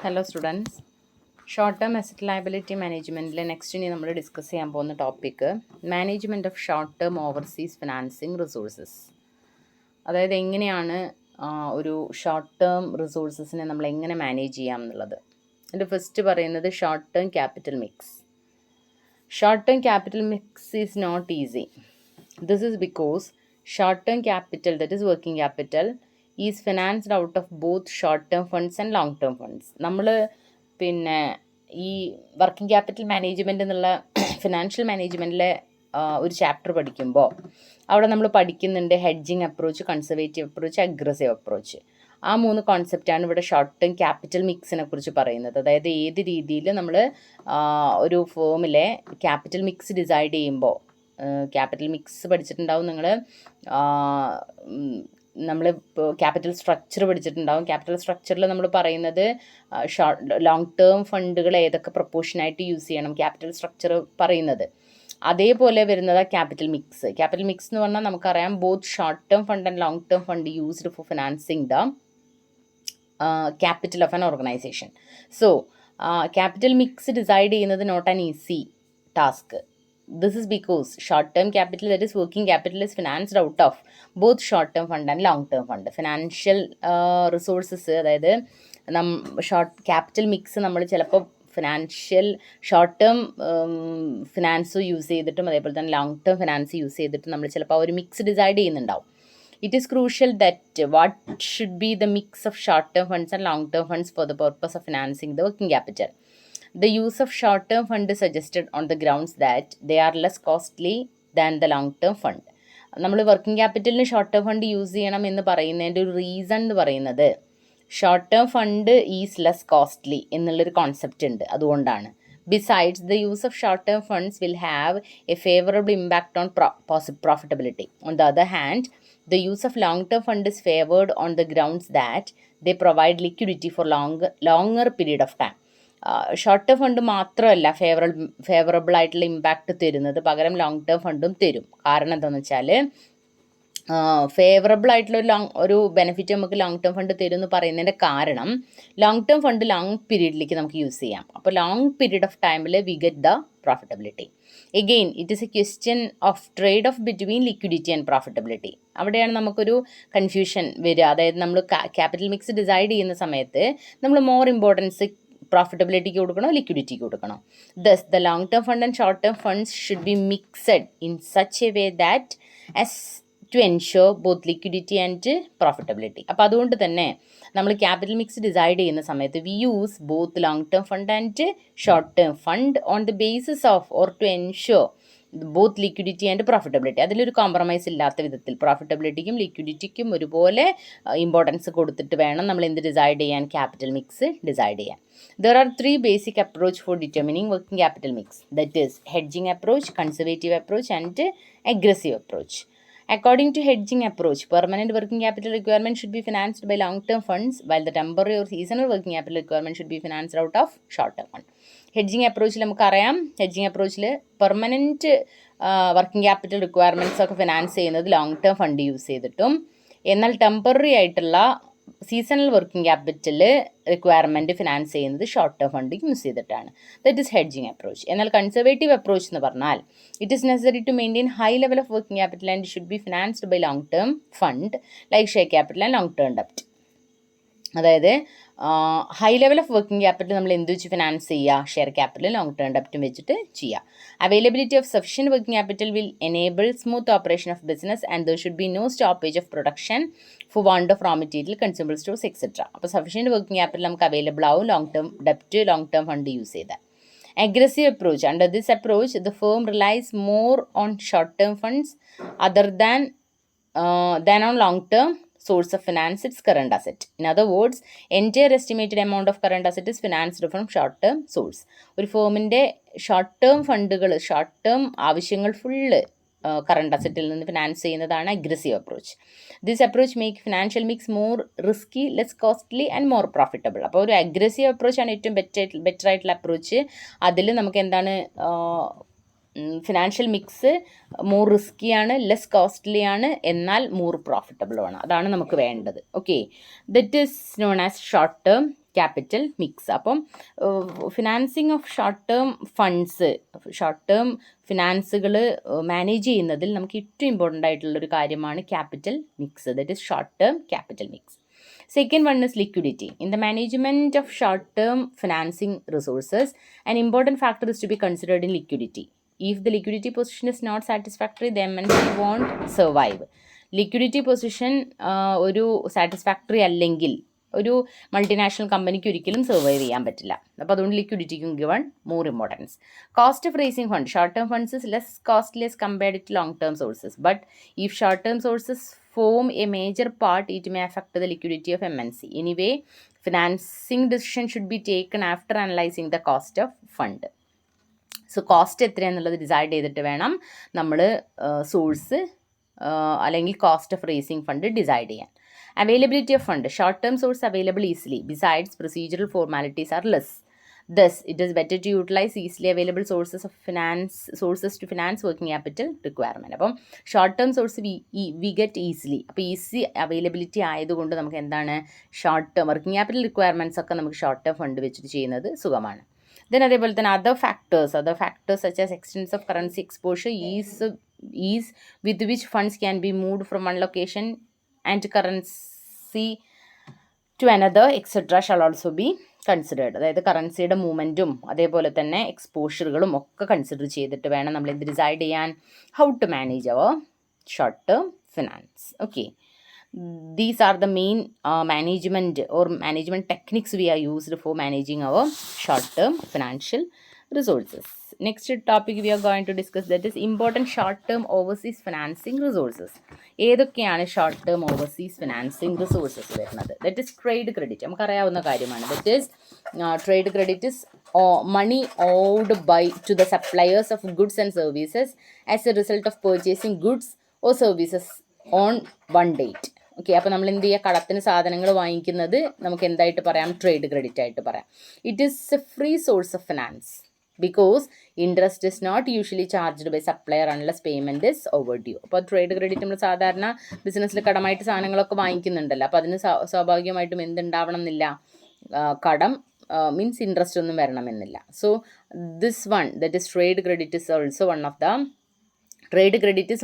Hello students, short term asset liability മാനേജ്മെൻറ്റിൽ next ഇനി നമ്മൾ ഡിസ്കസ് ചെയ്യാൻ പോകുന്ന topic management of short term overseas financing resources. അതായത് എങ്ങനെയാണ് ഒരു ഷോർട്ട് ടേം റിസോഴ്സസിനെ നമ്മൾ എങ്ങനെ മാനേജ് ചെയ്യാം എന്നുള്ളത്. അതിൻ്റെ ഫസ്റ്റ് പറയുന്നത് short term capital mix. Short term capital mix is not easy. This is because short term capital, that is working capital, is financed out of both short term funds and long term funds. നമ്മൾ ഈ working capital management എന്നുള്ള financial മാനേജ്മെൻറ്റിലെ ഒരു chapter പഠിക്കുമ്പോൾ അവിടെ നമ്മൾ പഠിക്കുന്നുണ്ട് hedging approach, conservative approach, aggressive approach. ആ 3 കോൺസെപ്റ്റാണ് ഇവിടെ ഷോർട്ട് ടേം ക്യാപിറ്റൽ മിക്സിനെ കുറിച്ച് പറയുന്നത്. അതായത് ഏത് രീതിയിൽ നമ്മൾ ഒരു ഫേമിലെ ക്യാപിറ്റൽ മിക്സ് ഡിസൈഡ് ചെയ്യുമ്പോൾ, ക്യാപിറ്റൽ മിക്സ് പഠിച്ചിട്ടുണ്ടാവും നമ്മൾ ക്യാപിറ്റൽ സ്ട്രക്ചർ പഠിച്ചിട്ടുണ്ടാവും. ക്യാപിറ്റൽ സ്ട്രക്ചറിൽ നമ്മൾ പറയുന്നത് ലോങ് ടേം ഫണ്ടുകൾ ഏതൊക്കെ പ്രൊപ്പോർഷനായിട്ട് യൂസ് ചെയ്യണം, ക്യാപിറ്റൽ സ്ട്രക്ചർ പറയുന്നത്. അതേപോലെ വരുന്നത് ക്യാപിറ്റൽ മിക്സ്. ക്യാപിറ്റൽ മിക്സ് എന്ന് പറഞ്ഞാൽ നമുക്കറിയാം both short term fund and long term fund used for financing the capital of an organisation. So capital mix decide ചെയ്യുന്നത് not an easy task. This is because short-term capital, that is working capital, is financed out of both short-term fund and long-term fund. Financial resources, അതായത് capital mix നമ്മൾ ചിലപ്പോൾ financial short term finance use ചെയ്തിട്ടും അതേപോലെ തന്നെ long term finance use ചെയ്തിട്ടും നമ്മൾ ചിലപ്പോൾ ഒരു മിക്സ് ഡിസൈഡ് ചെയ്യുന്നുണ്ടാവും. It is crucial that what should be the mix of short-term funds and long-term funds for the purpose of financing the working capital. The use of short-term fund is suggested on the grounds that they are less costly than the long-term fund. നമ്മൾ working ക്യാപിറ്റലിന് short term fund use ചെയ്യണം എന്ന് പറയുന്നതിൻ്റെ ഒരു reason എന്ന് പറയുന്നത് short term fund is less costly എന്നുള്ളൊരു concept ഉണ്ട്, അതുകൊണ്ടാണ്. Besides, the use of short-term funds will have a favorable impact on profitability. On the other hand, the use of long-term fund is favored on the grounds that they provide liquidity for longer period of time. Short term fund മാത്രമല്ല favourable ആയിട്ടുള്ള impact തരുന്നത്, പകരം long term ഫണ്ടും തരും. കാരണം എന്താണെന്ന് വെച്ചാൽ favourable ആയിട്ടുള്ള ഒരു ബെനിഫിറ്റ് നമുക്ക് ലോങ് ടേം ഫണ്ട് തരും എന്ന് പറയുന്നതിൻ്റെ കാരണം ലോങ് ടേം ഫണ്ട് ലോങ് പീരീഡിലേക്ക് നമുക്ക് യൂസ് ചെയ്യാം. അപ്പോൾ ലോങ് പീരീഡ് ഓഫ് ടൈമിൽ we get the profitability. Again it is A question of trade off between liquidity and profitability. അവിടെയാണ് നമുക്കൊരു കൺഫ്യൂഷൻ വരിക. അതായത് നമ്മൾ ക്യാപിറ്റൽ മിക്സ് ഡിസൈഡ് ചെയ്യുന്ന സമയത്ത് നമ്മൾ മോർ ഇമ്പോർട്ടൻസ് പ്രോഫിറ്റബിലിറ്റിക്ക് കൊടുക്കണോ ലിക്വിഡിറ്റിക്ക് കൊടുക്കണോ. Thus the long term fund and short term funds should be mixed in such a way that as to ensure both liquidity and profitability. അപ്പോൾ അതുകൊണ്ട് തന്നെ നമ്മൾ ക്യാപിറ്റൽ മിക്സ് ഡിസൈഡ് ചെയ്യുന്ന സമയത്ത് we use both long term fund and short term fund on the basis of or to ensure both liquidity and profitability. അതിലൊരു compromise ഇല്ലാത്ത വിധത്തിൽ പ്രോഫിറ്റബിലിറ്റിക്കും ലിക്വിഡിറ്റിക്കും ഒരുപോലെ ഇമ്പോർട്ടൻസ് കൊടുത്തിട്ട് വേണം നമ്മൾ എന്ത് ഡിസൈഡ് ചെയ്യാൻ, ക്യാപിറ്റൽ മിക്സ് ഡിസൈഡ് ചെയ്യാൻ. There are 3 basic approach for determining working capital mix, that is hedging approach, conservative approach and aggressive approach. According to hedging approach, permanent working capital requirement should be financed by long-term funds, while the temporary or seasonal working capital requirement should be financed out of short-term fund. Hedging അപ്രോച്ചിൽ നമുക്കറിയാം, hedging അപ്രോച്ചിൽ permanent working capital requirements ഒക്കെ finance ചെയ്യുന്നത് long term fund use ചെയ്തിട്ടും, എന്നാൽ temporary ആയിട്ടുള്ള seasonal working capital requirement finance ചെയ്യുന്നത് short term fund use ചെയ്തിട്ടാണ്. That is hedging approach. എന്നാൽ കൺസർവേറ്റീവ് അപ്രോച്ച് എന്ന് പറഞ്ഞാൽ it is necessary to maintain high level of working capital and should be financed by long term fund like share capital and long term ഡെപ്റ്റ്. അതായത് high level of working capital നമ്മൾ എന്ത് വെച്ച് finance ചെയ്യുക, share capital long term ഡെപ്റ്റും വെച്ചിട്ട് ചെയ്യുക. Availability of sufficient working capital will enable smooth operation of business and there should be no stoppage of production for want of raw material, consumable stores etcetera. അപ്പോൾ sufficient working capital നമുക്ക് available ആവും long term ഡെപ്റ്റ്, long term fund use ചെയ്താൽ. Aggressive approach. Under this approach, the firm relies more on short-term funds other than on long-term source of finance its current asset. In other words, entire estimated amount of current asset is financed from short-term source. ഒരു ഫേമിൻ്റെ short term ഫണ്ടുകൾ, short term ആവശ്യങ്ങൾ full current അസറ്റിൽ നിന്ന് finance ചെയ്യുന്നതാണ് aggressive approach. This approach make financial mix more risky, less costly and more profitable. അപ്പോൾ ഒരു aggressive അപ്രോച്ചാണ് ഏറ്റവും better ആയിട്ടുള്ള approach. അതിൽ നമുക്ക് എന്താണ്, ഫിനാൻഷ്യൽ മിക്സ് മോർ റിസ്ക്കിയാണ്, ലെസ് കോസ്റ്റ്ലി ആണ്, എന്നാൽ മോർ പ്രോഫിറ്റബിളുമാണ്. അതാണ് നമുക്ക് വേണ്ടത്. Okay, that is known as short term capital mix. അപ്പം ഫിനാൻസിങ് ഓഫ് ഷോർട്ട് ടേം ഫിനാൻസുകൾ മാനേജ് ചെയ്യുന്നതിൽ നമുക്ക് ഏറ്റവും ഇമ്പോർട്ടൻ്റ് ആയിട്ടുള്ളൊരു കാര്യമാണ് capital mix, that is short term capital mix. Second one is liquidity. In the management of short-term financing resources, an important factor is to be considered in liquidity. If the liquidity position is not satisfactory, the MNC won't survive. Liquidity position ഒരു satisfactory അല്ലെങ്കിൽ ഒരു multinational കമ്പനിക്ക് ഒരിക്കലും survive ചെയ്യാൻ പറ്റില്ല. അപ്പോൾ അതുകൊണ്ട് ലിക്വിഡിറ്റിക്കും given more importance. Cost of raising fund, short term funds is less costless compared to long term sources, but if short term sources form a major part, it may affect the liquidity of MNC. Anyway, financing decision should be taken after analyzing the cost of fund. So cost എത്രയാണെന്നുള്ളത് decide ചെയ്തിട്ട് വേണം നമ്മൾ source അല്ലെങ്കിൽ cost of raising fund decide ചെയ്യാൻ. Availability of fund, short term source available easily, besides procedural formalities are less. Thus, it is better to utilize easily available sources to finance working capital requirement. അപ്പം short term source we get easily, അപ്പോൾ easy availability ആയതുകൊണ്ട് നമുക്ക് എന്താണ് short term working capital requirements ഒക്കെ നമുക്ക് short term fund വെച്ചിട്ട് ചെയ്യുന്നത് സുഖമാണ്. ദെൻ അതേപോലെ തന്നെ other factors such as extents of currency exposure, is with which funds can be moved from one location and currency to another etcetera shall also be considered. അതായത് കറൻസിയുടെ മൂവ്മെൻറ്റും അതേപോലെ തന്നെ എക്സ്പോഷറുകളും ഒക്കെ കൺസിഡർ ചെയ്തിട്ട് വേണം നമ്മൾ എന്ത് ഡിസൈഡ് ചെയ്യാൻ, how to manage our short term finance. Okay, these are the main management techniques we are used for managing our short term financial resources. Next topic we are going to discuss, that is important short term overseas financing resources. ഏതൊക്കെയാണ് short term overseas financing resources വരുന്നത്? That is trade credit, നമുക്കറിയാവുന്ന കാര്യമാണ്. That is trade credit is money owed to the suppliers of goods and services as a result of purchasing goods or services on one date. Okay, അപ്പോൾ നമ്മൾ എന്ത് ചെയ്യുക, കടത്തിന് സാധനങ്ങൾ വാങ്ങിക്കുന്നത് നമുക്ക് എന്തായിട്ട് പറയാം, ട്രേഡ് ക്രെഡിറ്റ് ആയിട്ട് പറയാം. It is a free source of finance because interest is not usually charged by supplier unless payment is overdue. അപ്പോൾ ട്രേഡ് ക്രെഡിറ്റ് നമ്മൾ സാധാരണ ബിസിനസ്സിൽ കടമായിട്ട് സാധനങ്ങളൊക്കെ വാങ്ങിക്കുന്നുണ്ടല്ലോ, അപ്പോൾ അതിന് സ്വാഭാവികമായിട്ടും എന്തുണ്ടാവണം എന്നില്ല, കടം മീൻസ് ഇൻട്രസ്റ്റ് ഒന്നും വരണമെന്നില്ല. So this one, that is trade credit is also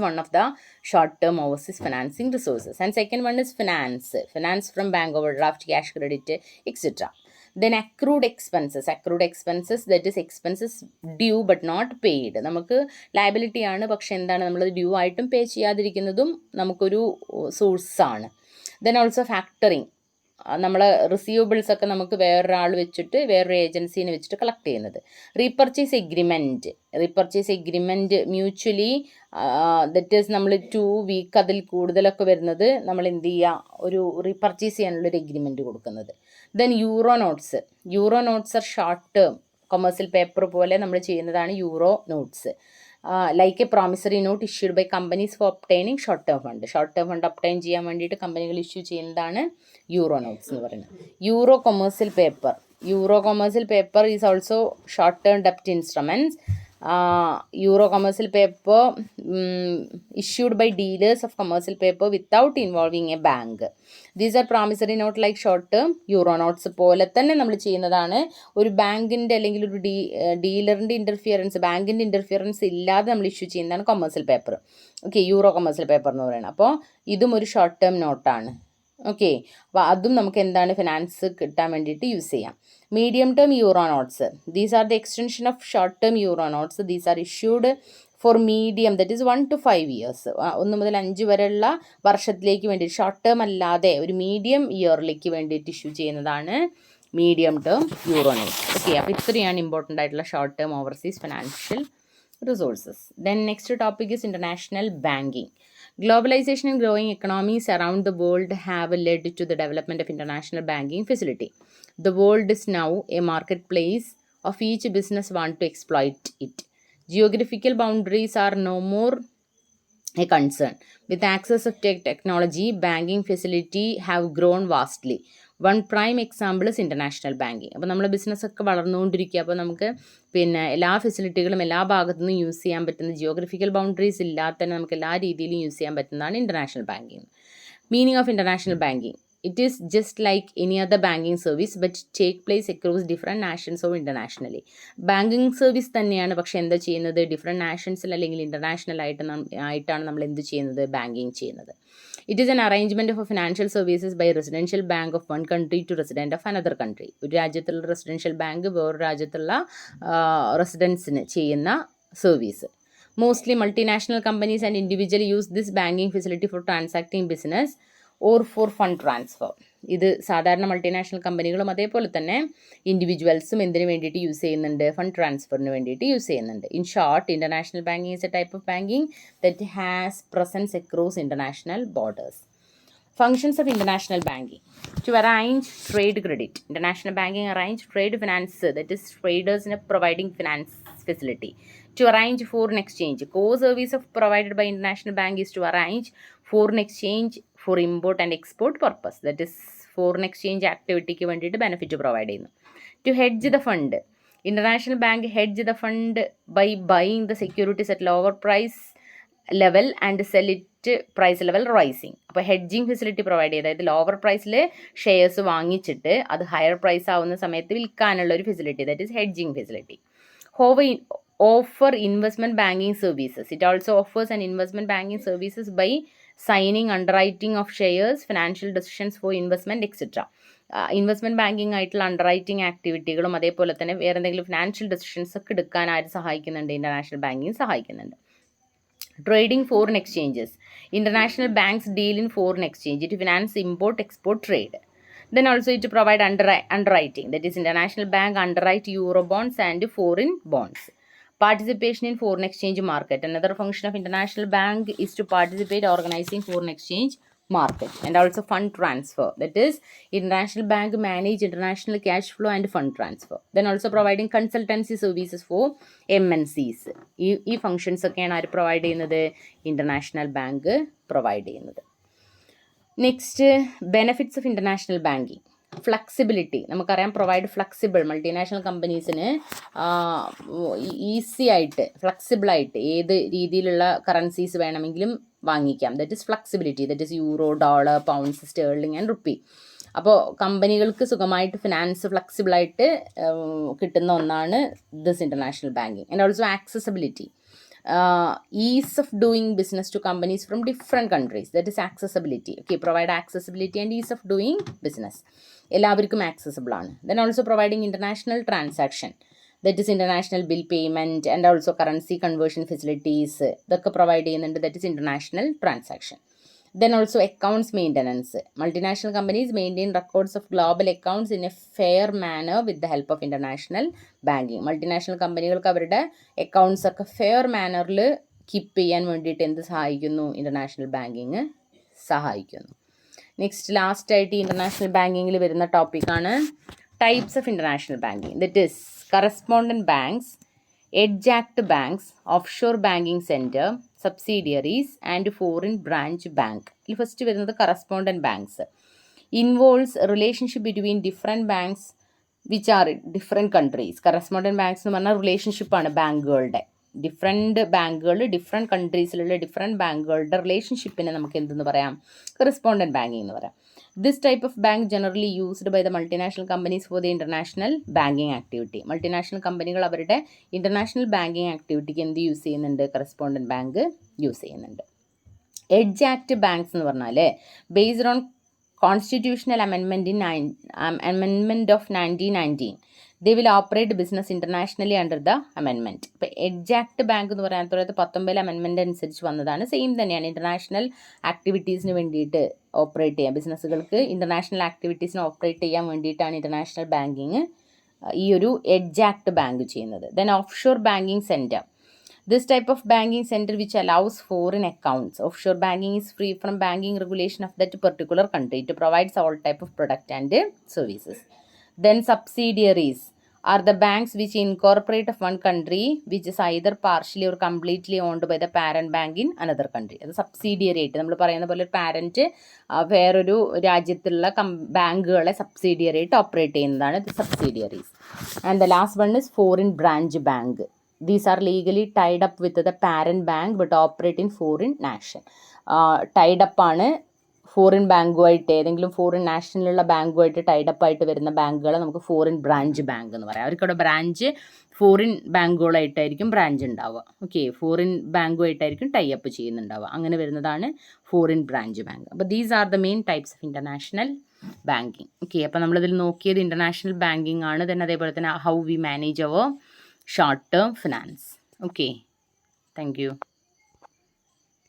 one of the short-term overseas financing resources. And second one is finance from bank overdraft, cash credit, etc. Then accrued expenses, that is expenses due but not paid. നമുക്ക് liability ആണ്, പക്ഷെ എന്താണ് നമ്മളത് due ആയിട്ടും പേ ചെയ്യാതിരിക്കുന്നതും നമുക്കൊരു സോഴ്സാണ്. Then also factoring, നമ്മൾ receivables ഒക്കെ നമുക്ക് വേറൊരാൾ വെച്ചിട്ട് വേറൊരു ഏജൻസീനെ വെച്ചിട്ട് കളക്ട് ചെയ്യുന്നത്. Repurchase agreement mutually, that is നമ്മൾ 2 വീക്ക് അതിൽ കൂടുതലൊക്കെ വരുന്നത് നമ്മൾ എന്ത് ചെയ്യുക, ഒരു റീപർച്ചേസ് ചെയ്യാനുള്ളൊരു എഗ്രിമെൻറ്റ് കൊടുക്കുന്നത്. Then euro notes are short term commercial paper പോലെ നമ്മൾ ചെയ്യുന്നതാണ് euro notes. Like a promissory note issued by companies for obtaining short term fund obtain ചെയ്യാൻ വേണ്ടിയിട്ട് കമ്പനികൾ ഇഷ്യൂ ചെയ്യുന്നതാണ് യൂറോ നോട്ട്സ് എന്ന് പറയുന്നത്. Euro commercial paper is also short term ഡെപ്റ്റ് instruments. Euro commercial paper issued by dealers of commercial paper without involving a bank. These are promissory note like short term euro notes പോലെ തന്നെ നമ്മൾ ചെയ്യുന്നതാണ്. ഒരു ബാങ്കിൻ്റെ അല്ലെങ്കിൽ ഒരു ഡീലറിൻ്റെ ഇൻ്റർഫിയറൻസ്, ബാങ്കിൻ്റെ ഇൻ്റർഫിയറൻസ് ഇല്ലാതെ നമ്മൾ ഇഷ്യൂ ചെയ്യുന്നതാണ് commercial paper. Okay, euro commercial paper എന്ന് പറയുന്നത്. അപ്പോൾ ഇതും ഒരു ഷോർട്ട് ടേം നോട്ടാണ്. ഓക്കെ, അപ്പോൾ അതും നമുക്ക് എന്താണ് ഫിനാൻസ് കിട്ടാൻ വേണ്ടിയിട്ട് യൂസ് ചെയ്യാം. Medium term euro notes, these are the extension of short term euro notes. These are issued for medium, that is 1 to 5 years, 1 മുതൽ 5 വരെയുള്ള വർഷത്തിലേക്ക് വേണ്ടി, ഷോർട്ട് ടേം അല്ലാതെ ഒരു മീഡിയം ഇയറിലേക്ക് വേണ്ടിയിട്ട് ഇഷ്യൂ ചെയ്യുന്നതാണ് medium term euro notes. Okay, അപ്പോൾ ഇത്രയാണ് ഇമ്പോർട്ടൻ്റ് ആയിട്ടുള്ള short term overseas financial resources. Then next topic is international banking. Globalization and growing economies around the world have led to the development of international banking facility. The world is now a marketplace of each business want to exploit it. Geographical boundaries are no more a concern. With access of technology, banking facility have grown vastly. One prime example is international banking. അപ്പോൾ നമ്മൾ ബിസിനസ്സൊക്കെ വളർന്നുകൊണ്ടിരിക്കുക, അപ്പോൾ നമുക്ക് പിന്നെ എല്ലാ ഫെസിലിറ്റികളും എല്ലാ ഭാഗത്തു നിന്നും യൂസ് ചെയ്യാൻ പറ്റുന്ന, ജിയോഗ്രഫിക്കൽ ബൗണ്ടറീസ് ഇല്ലാതെ തന്നെ നമുക്ക് എല്ലാ രീതിയിലും യൂസ് ചെയ്യാൻ പറ്റുന്നതാണ് international banking. Meaning of international banking, It is just like any other banking service but take place across different nations or internationally. Banking service തന്നെയാണ്, പക്ഷേ എന്താ ചെയ്യുന്നത്, ഡിഫറെൻറ്റ് നാഷൻസിൽ അല്ലെങ്കിൽ ഇൻ്റർനാഷണൽ ആയിട്ടാണ് നമ്മൾ എന്ത് ചെയ്യുന്നത്, ബാങ്കിങ് ചെയ്യുന്നത്. It is an arrangement of financial services by residential bank of one country to resident of another country. ഒരു രാജ്യത്തുള്ള റെസിഡൻഷ്യൽ ബാങ്ക് വേറൊരു രാജ്യത്തുള്ള റെസിഡൻസിന് ചെയ്യുന്ന service. Mostly multinational companies and individuals use this banking facility for transacting business or for fund transfer. ഇത് സാധാരണ multinational കമ്പനികളും അതേപോലെ തന്നെ ഇൻഡിവിജ്വൽസും എന്തിനു വേണ്ടിയിട്ട് യൂസ് ചെയ്യുന്നുണ്ട്, ഫണ്ട് ട്രാൻസ്ഫറിന് വേണ്ടിയിട്ട് യൂസ് ചെയ്യുന്നുണ്ട്. In short, international banking is a type of banking that has presence across international borders. Functions of international banking: to arrange trade credit. International banking arrange trade finance, that is traders in providing finance facility. To arrange foreign exchange. Core service of provided by international bank is to arrange foreign exchange for import and export purpose. That is foreign exchange activity ക്ക് വേണ്ടിയിട്ട് benefit provide ചെയ്യുന്നു. To hedge the fund. International bank hedge the fund by buying the securities at lower price level and sell it price level rising. അപ്പോൾ hedging facility provide ചെയ്ത്, അതായത് lower പ്രൈസിൽ shares വാങ്ങിച്ചിട്ട് അത് higher price ആവുന്ന സമയത്ത് വിൽക്കാനുള്ള ഒരു facility, that is hedging facility. Offer investment banking services. It also offers an investment banking services by signing underwriting of shares, financial decisions for investment, etc. Investment banking ആയിട്ടുള്ള അണ്ടർറൈറ്റിംഗ് ആക്ടിവിറ്റികളും അതേപോലെ തന്നെ വേറെ എന്തെങ്കിലും ഫിനാൻഷ്യൽ ഡെസിഷൻസ് ഒക്കെ എടുക്കാൻ ആര് സഹായിക്കുന്നുണ്ട്, ഇൻ്റർനാഷണൽ ബാങ്കിങ് സഹായിക്കുന്നുണ്ട്. Trading foreign exchanges. International banks deal in foreign exchange. It finance import export trade. Then also it provide underwriting, that is international bank underwrite euro bonds and foreign bonds. Participation in foreign exchange market. Another function of international bank is to participate organizing foreign exchange market and also fund transfer. That is international bank manage international cash flow and fund transfer. Then also providing consultancy services for MNCs. ഈ functions ഒക്കെയാണ് ആര് provide ചെയ്യുന്നത്, international bank provide ചെയ്യുന്നത്. Next, benefits of international banking. Flexibility. നമുക്കറിയാം, provide flexible, multinational കമ്പനീസിന് easy ആയിട്ട് ഫ്ലെക്സിബിളായിട്ട് ഏത് രീതിയിലുള്ള currencies വേണമെങ്കിലും വാങ്ങിക്കാം. That is flexibility, that is euro, dollar, pounds, sterling and rupee. അപ്പോൾ കമ്പനികൾക്ക് സുഖമായിട്ട് ഫിനാൻസ് ഫ്ലെക്സിബിളായിട്ട് കിട്ടുന്ന ഒന്നാണ് this international banking. And also accessibility, ease of doing business to companies from different countries, that is accessibility. Okay, provide accessibility and ease of doing business. എല്ലാവർക്കും accessible ആണ്. Then also providing international transaction, that is international bill payment and also currency conversion facilities. ഇതൊക്കെ provide ചെയ്യുന്നുണ്ട്, that is international transaction. Then also accounts maintenance. Multinational companies maintain records of global accounts in a fair manner with the help of international banking. Multinational കമ്പനികൾക്ക് അവരുടെ accounts ഒക്കെ fair മാനറിൽ keep ചെയ്യാൻ വേണ്ടിയിട്ട് എന്ത് സഹായിക്കുന്നു, international banking സഹായിക്കുന്നു. Next, last ആയിട്ട് international ബാങ്കിങ്ങിൽ വരുന്ന ടോപ്പിക്കാണ് types of international banking. That is correspondent banks, edge Act banks, offshore banking centre, subsidiaries and foreign branch bank. ഇതിൽ ഫസ്റ്റ് വരുന്നത് correspondent banks. Involves relationship between different banks which are different countries. Correspondent banks എന്ന് പറഞ്ഞാൽ റിലേഷൻഷിപ്പാണ് ബാങ്കുകളുടെ. Different ബാങ്കുകൾ different കൺട്രീസിലുള്ള different ബാങ്കുകളുടെ റിലേഷൻഷിപ്പിനെ നമുക്ക് എന്തെന്ന് പറയാം, കറസ്പോണ്ടൻറ്റ് ബാങ്കിങ് എന്ന് പറയാം. This type of bank generally used by the multinational companies for the international banking activity. Multinational കമ്പനികൾ അവരുടെ ഇൻ്റർനാഷണൽ ബാങ്കിങ് ആക്ടിവിറ്റിക്ക് എന്ത് യൂസ് ചെയ്യുന്നുണ്ട്, കറസ്പോണ്ടൻറ്റ് ബാങ്ക് യൂസ് ചെയ്യുന്നുണ്ട്. എഡ്ജ് ആക്ട് ബാങ്ക്സ് എന്ന് പറഞ്ഞാൽ based on constitutional amendment of 1919 they will operate business internationally under the amendment. ഇപ്പോൾ edge act bank എന്ന് പറയാൻ 1919 അമെൻമെൻറ്റ് അനുസരിച്ച് വന്നതാണ്. സെയിം തന്നെയാണ്, ഇൻ്റർനാഷണൽ ആക്ടിവിറ്റീസിന് വേണ്ടിയിട്ട് ഓപ്പറേറ്റ് ചെയ്യാം, ബിസിനസ്സുകൾക്ക് ഇൻ്റർനാഷണൽ ആക്ടിവിറ്റീസിന് ഓപ്പറേറ്റ് ചെയ്യാൻ വേണ്ടിയിട്ടാണ് ഇൻ്റർനാഷണൽ ബാങ്കിങ് ഈ ഒരു എഡ്ജ് ആക്ട് ബാങ്ക് ചെയ്യുന്നത്. Then offshore banking centre. This type of banking center which allows foreign accounts. Offshore banking is free from banking regulation of that particular country. It provides all type of product and services. Then subsidiaries are the banks which incorporate of one country which is either partially or completely owned by the parent bank in another country. അത് subsidiary ആയിട്ട് നമ്മൾ പറയുന്ന പോലെ ഒരു parent വേറൊരു രാജ്യത്തുള്ള ബാങ്കുകളെ subsidiary ആയിട്ട് ഓപ്പറേറ്റ് ചെയ്യുന്നതാണ് subsidiaries. And the last one is foreign branch bank. These are legally tied up with the parent bank but operate in foreign nation. Tied up ആണ് ഫോറിൻ ബാങ്കുമായിട്ട് ഏതെങ്കിലും ഫോറിൻ നാഷണലുള്ള ബാങ്കുമായിട്ട് ടൈഡപ്പ് ആയിട്ട് വരുന്ന ബാങ്കുകളെ നമുക്ക് ഫോറിൻ ബ്രാഞ്ച് ബാങ്ക് എന്ന് പറയാം. അവർക്കവിടെ branch foreign ബാങ്കുകളായിട്ടായിരിക്കും ബ്രാഞ്ച് ഉണ്ടാവുക. ഓക്കെ, ഫോറിൻ ബാങ്കുമായിട്ടായിരിക്കും ടൈ അപ്പ് ചെയ്യുന്നുണ്ടാവുക. അങ്ങനെ വരുന്നതാണ് ഫോറിൻ ബ്രാഞ്ച് ബാങ്ക്. അപ്പോൾ these are the main types of international banking. Okay, അപ്പോൾ നമ്മളിതിൽ നോക്കിയത് ഇൻ്റർനാഷണൽ ബാങ്കിങ് ആണ്. then അതേപോലെ തന്നെ how we manage our short term finance. Okay, thank U.